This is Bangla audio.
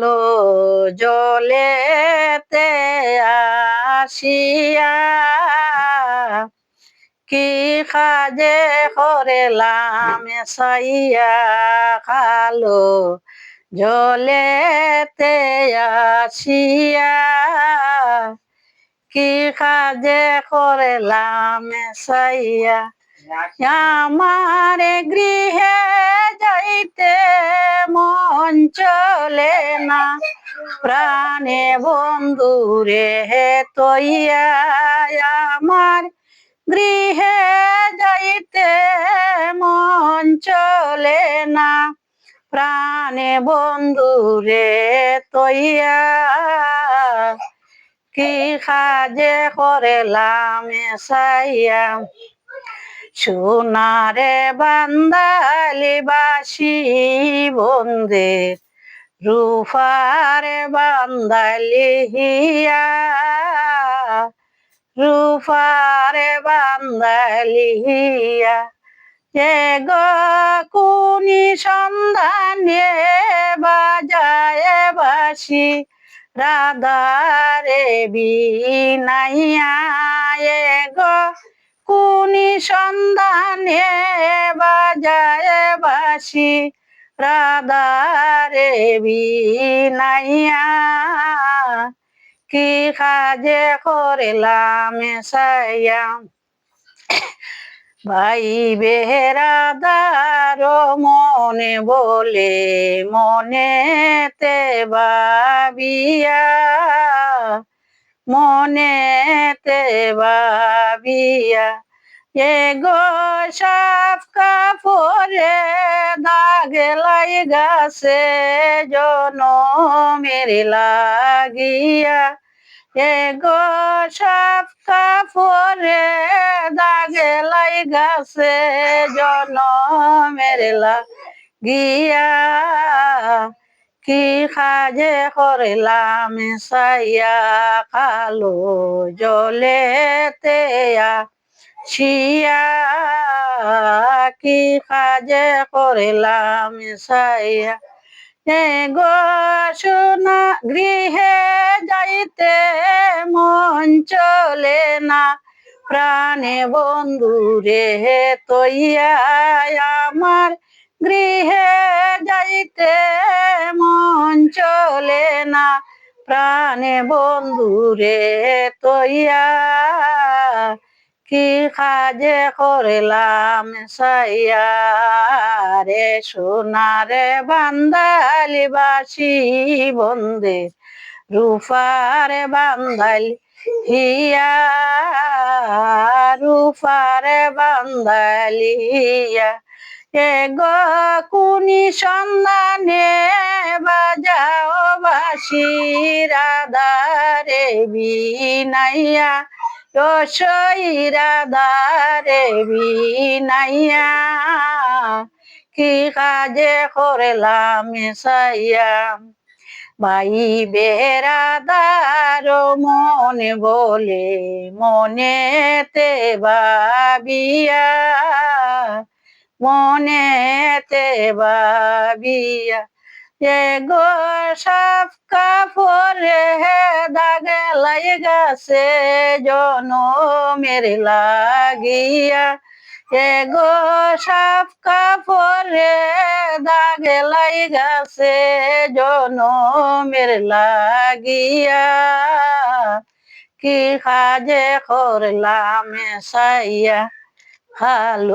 কালো জলেতে আসিয়া কি কাজে করেলাম সাইয়া কালো জলেতে আসিয়া কি কাজে করেলাম সাইয়া আমার গৃহে যাইতে মন চলে না প্রাণে বন্ধুরে তৈয়া আমার গৃহে যাইতে মন চলে না প্রাণে বন্ধুরে তৈয়া কি কাজে করেলাম সাইয়া সোনারে বান্দালি বাসি বন্দে রূপারে বান্দালি হিয়া রূপারে বান্দালি হিয়া যে গো কুনি সন্ধানে বাজায় বাসি রাধারে বিনাইয়া গো কুনি সন্ধানে বাজায় বাসি রাধারে বিনাইয়া কি কাজে করিলাম সাইয়া ভাই বেহরাদার মনে বলে মনেতে ভাবিয়া মনেতে ভাবিয়া গো সাফ কাপড়ে দাগ লাগাছে জনমের লাগিয়া গো সাফ কাপড়ে দাগ লাগাছে জনমের লাগিয়া কি কাজে করিলাম সাইয়া কালো জলেতে শিয়া কি কাজে করিলাম সাইয়া গো সোনা গৃহে যাইতে মন চলে না প্রাণে বন্ধুরে তৈয়া আমার গৃহে যাইতে মন চলে না প্রাণে বন্ধুরে তৈয়া কি কাজে করিলাম সাইয়া রে সোনারে বান্দালি বাসি বন্দে রূপারে বান্দালি হিয়া রূপারে বান্দালি হিয়া গো কুনি সন্ধানে বাজাও বাসি রাধারে বিনাইয়া সই রাধারে বিনাইয়া কি কাজে করিলাম সাইয়া ভাই বেহরাদার মনে বলে মনেতে ভাবিয়া মনেতে ভাবিয়া গো সাফ কাপড়ে দাগ লাগাছে জনমের লাগিয়া গো সাফ কাপড়ে দাগ লাগাছে জনমের লাগিয়া কি কাজে করলাম সাইয়া ভালো